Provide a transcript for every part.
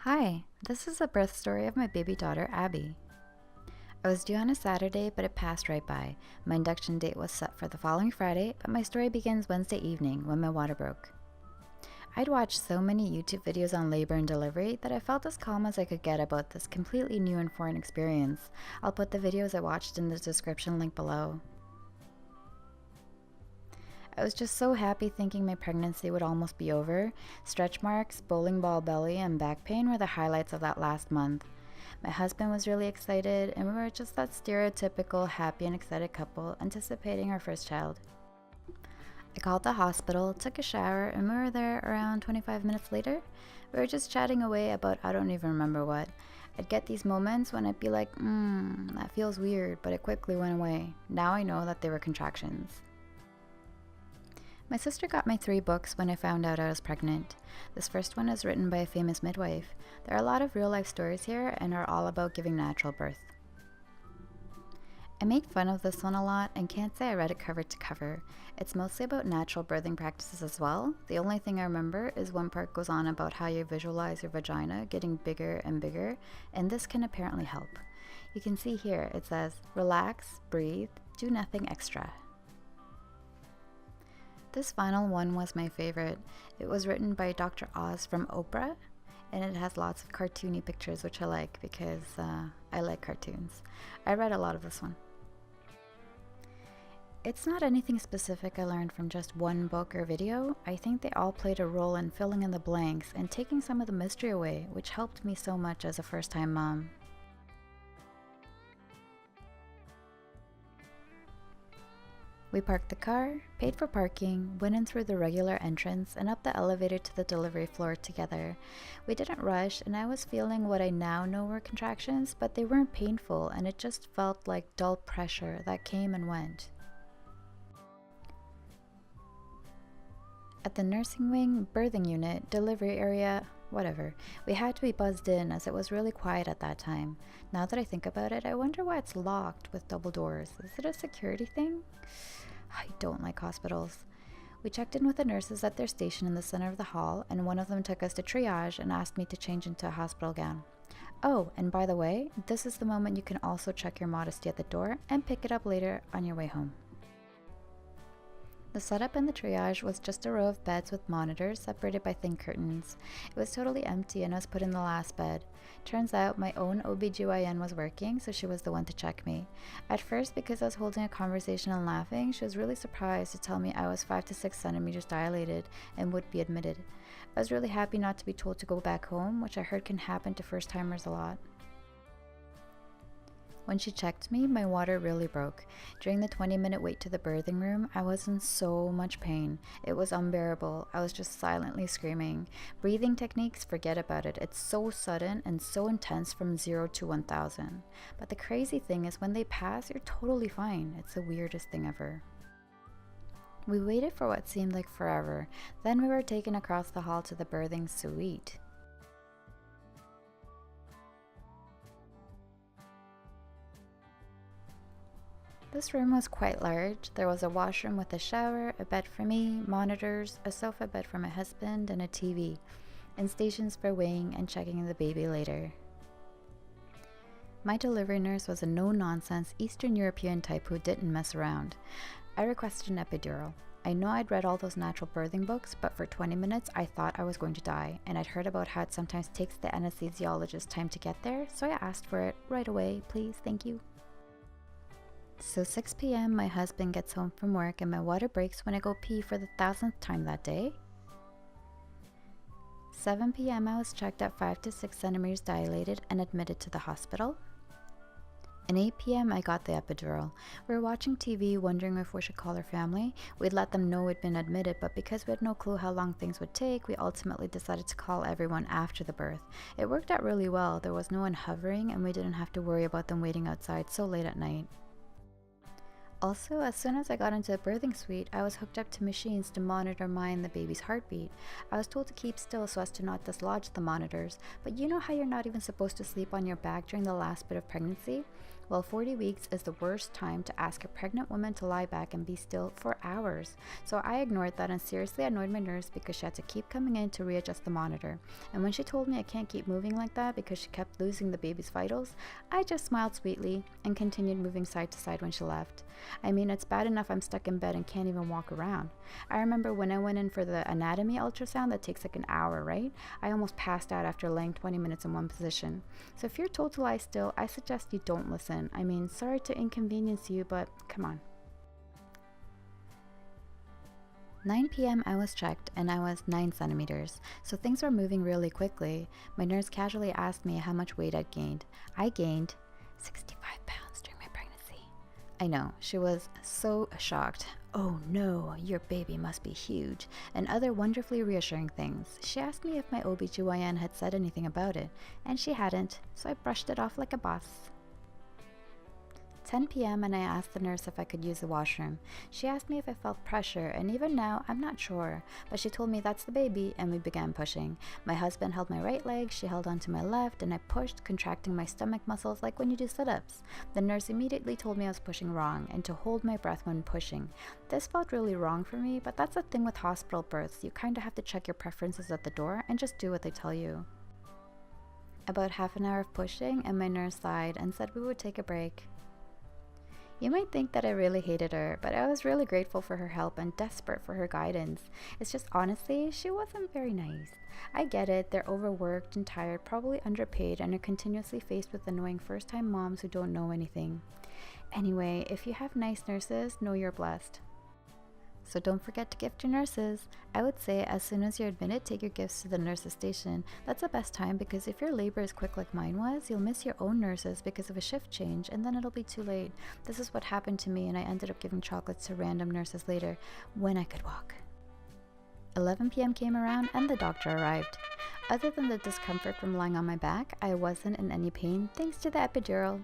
Hi, this is a birth story of my baby daughter, Abby. I was due on a Saturday, but it passed right by. My induction date was set for the following Friday, but my story begins Wednesday evening when my water broke. I'd watched so many YouTube videos on labor and delivery that I felt as calm as I could get about this completely new and foreign experience. I'll put the videos I watched in the description link below. I was just so happy thinking my pregnancy would almost be over. Stretch marks, bowling ball belly, and back pain were the highlights of that last month. My husband was really excited, and we were just that stereotypical happy and excited couple anticipating our first child. I called the hospital, took a shower, and we were there around 25 minutes later. We were just chatting away about I don't even remember what. I'd get these moments when I'd be like, that feels weird, but it quickly went away. Now I know that they were contractions. My sister got my 3 books when I found out I was pregnant. This first one is written by a famous midwife. There are a lot of real life stories here and are all about giving natural birth. I made fun of this one a lot and can't say I read it cover to cover. It's mostly about natural birthing practices as well. The only thing I remember is one part goes on about how you visualize your vagina getting bigger and bigger, and this can apparently help. You can see here it says, relax, breathe, do nothing extra. This final one was my favorite. It was written by Dr. Oz from Oprah, and it has lots of cartoony pictures, which I like because I like cartoons. I read a lot of this one. It's not anything specific I learned from just one book or video. I think they all played a role in filling in the blanks and taking some of the mystery away, which helped me so much as a first-time mom. We parked the car, paid for parking, went in through the regular entrance and up the elevator to the delivery floor together. We didn't rush, and I was feeling what I now know were contractions, but they weren't painful, and it just felt like dull pressure that came and went. At the nursing wing, birthing unit, delivery area, whatever, we had to be buzzed in as it was really quiet at that time. Now that I think about it, I wonder why it's locked with double doors. Is it a security thing? I don't like hospitals. We checked in with the nurses at their station in the center of the hall, and one of them took us to triage and asked me to change into a hospital gown. Oh, and by the way, this is the moment you can also check your modesty at the door and pick it up later on your way home. The setup in the triage was just a row of beds with monitors separated by thin curtains. It was totally empty and I was put in the last bed. Turns out my own OBGYN was working, so she was the one to check me. At first, because I was holding a conversation and laughing, she was really surprised to tell me I was 5 to 6 centimeters dilated and would be admitted. I was really happy not to be told to go back home, which I heard can happen to first-timers a lot. When she checked me, my water really broke. During the 20-minute wait to the birthing room, I was in so much pain. It was unbearable. I was just silently screaming. Breathing techniques, forget about it. It's so sudden and so intense from 0 to 1,000. But the crazy thing is when they pass, you're totally fine. It's the weirdest thing ever. We waited for what seemed like forever. Then we were taken across the hall to the birthing suite. This room was quite large. There was a washroom with a shower, a bed for me, monitors, a sofa bed for my husband, and a TV, and stations for weighing and checking the baby later. My delivery nurse was a no-nonsense Eastern European type who didn't mess around. I requested an epidural. I know I'd read all those natural birthing books, but for 20 minutes I thought I was going to die, and I'd heard about how it sometimes takes the anesthesiologist time to get there, so I asked for it right away, please, thank you. So 6 p.m. my husband gets home from work and my water breaks when I go pee for the 1,000th time that day. 7 p.m. I was checked at 5 to 6 centimeters dilated and admitted to the hospital. And 8 p.m. I got the epidural. We were watching TV wondering if we should call our family. We'd let them know we'd been admitted, but because we had no clue how long things would take, we ultimately decided to call everyone after the birth. It worked out really well. There was no one hovering and we didn't have to worry about them waiting outside so late at night. Also, as soon as I got into the birthing suite, I was hooked up to machines to monitor mine the baby's heartbeat. I was told to keep still so as to not dislodge the monitors, but you know how you're not even supposed to sleep on your back during the last bit of pregnancy? Well, 40 weeks is the worst time to ask a pregnant woman to lie back and be still for hours. So I ignored that and seriously annoyed my nurse because she had to keep coming in to readjust the monitor. And when she told me I can't keep moving like that because she kept losing the baby's vitals, I just smiled sweetly and continued moving side to side when she left. I mean, it's bad enough I'm stuck in bed and can't even walk around. I remember when I went in for the anatomy ultrasound that takes like an hour, right? I almost passed out after laying 20 minutes in one position. So if you're told to lie still, I suggest you don't listen. I mean, sorry to inconvenience you, but come on. 9 p.m. I was checked and I was 9 centimeters, so things were moving really quickly. My nurse casually asked me how much weight I'd gained. I gained 65 pounds during my pregnancy. I know, she was so shocked. Oh no, your baby must be huge, and other wonderfully reassuring things. She asked me if my OBGYN had said anything about it, and she hadn't, so I brushed it off like a boss. 10 p.m. and I asked the nurse if I could use the washroom. She asked me if I felt pressure, and even now, I'm not sure, but she told me that's the baby, and we began pushing. My husband held my right leg, she held onto my left, and I pushed, contracting my stomach muscles like when you do sit-ups. The nurse immediately told me I was pushing wrong, and to hold my breath when pushing. This felt really wrong for me, but that's the thing with hospital births. You kind of have to check your preferences at the door and just do what they tell you. About half an hour of pushing, and my nurse sighed and said we would take a break. You might think that I really hated her, but I was really grateful for her help and desperate for her guidance. It's just honestly, she wasn't very nice. I get it, they're overworked and tired, probably underpaid, and are continuously faced with annoying first-time moms who don't know anything. Anyway, if you have nice nurses, know you're blessed. So don't forget to gift your nurses. I would say as soon as you're admitted, take your gifts to the nurse's station. That's the best time because if your labor is quick like mine was, you'll miss your own nurses because of a shift change and then it'll be too late. This is what happened to me and I ended up giving chocolates to random nurses later when I could walk. 11 p.m. came around and the doctor arrived. Other than the discomfort from lying on my back, I wasn't in any pain thanks to the epidural.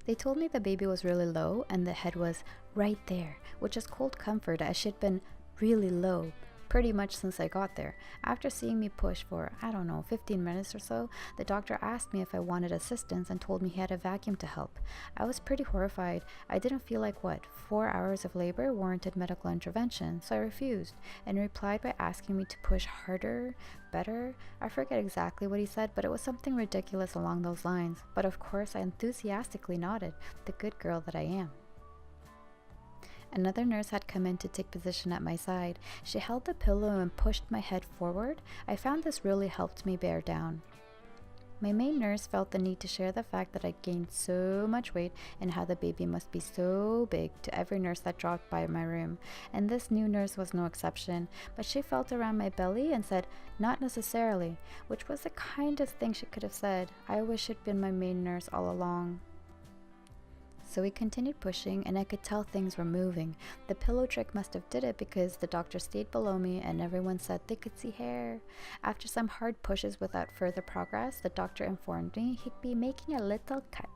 They told me the baby was really low and the head was right there, which is cold comfort as she'd been really low pretty much since I got there. After seeing me push for, 15 minutes or so, the doctor asked me if I wanted assistance and told me he had a vacuum to help. I was pretty horrified. I didn't feel like 4 hours of labor warranted medical intervention, so I refused and replied by asking me to push harder, better. I forget exactly what he said, but it was something ridiculous along those lines. But of course, I enthusiastically nodded, the good girl that I am. Another nurse had come in to take position at my side. She held the pillow and pushed my head forward. I found this really helped me bear down. My main nurse felt the need to share the fact that I gained so much weight and how the baby must be so big to every nurse that dropped by my room. And this new nurse was no exception, but she felt around my belly and said, "Not necessarily," which was the kindest thing she could have said. I wish she'd been my main nurse all along. So we continued pushing and I could tell things were moving. The pillow trick must have did it because the doctor stayed below me and everyone said they could see hair. After some hard pushes without further progress, the doctor informed me he'd be making a little cut.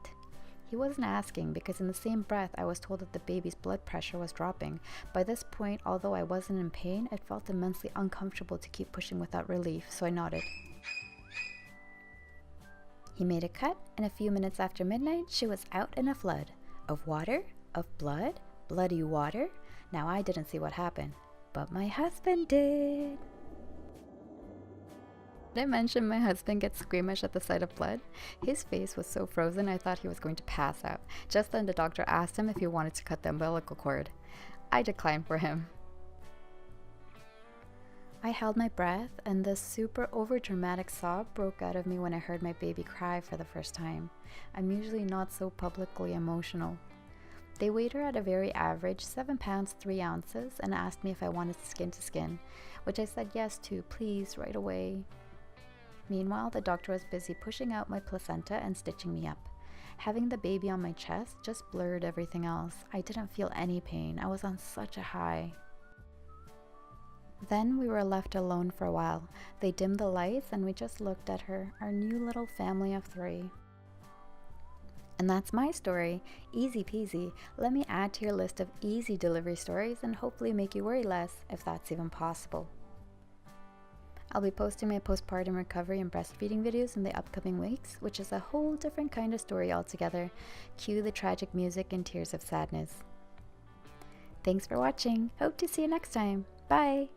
He wasn't asking because in the same breath I was told that the baby's blood pressure was dropping. By this point, although I wasn't in pain, it felt immensely uncomfortable to keep pushing without relief, so I nodded. He made a cut and a few minutes after midnight, she was out in a flood. Of water? Of blood? Bloody water? Now I didn't see what happened, but my husband did. Did I mention my husband gets squeamish at the sight of blood? His face was so frozen I thought he was going to pass out. Just then the doctor asked him if he wanted to cut the umbilical cord. I declined for him. I held my breath and this super overdramatic sob broke out of me when I heard my baby cry for the first time. I'm usually not so publicly emotional. They weighed her at a very average 7 pounds 3 ounces and asked me if I wanted skin to skin, which I said yes to, please, right away. Meanwhile, the doctor was busy pushing out my placenta and stitching me up. Having the baby on my chest just blurred everything else. I didn't feel any pain. I was on such a high. Then we were left alone for a while. They dimmed the lights and we just looked at her, our new little family of 3. And that's my story. Easy peasy. Let me add to your list of easy delivery stories and hopefully make you worry less, if that's even possible. I'll be posting my postpartum recovery and breastfeeding videos in the upcoming weeks, which is a whole different kind of story altogether. Cue the tragic music and tears of sadness. Thanks for watching. Hope to see you next time. Bye!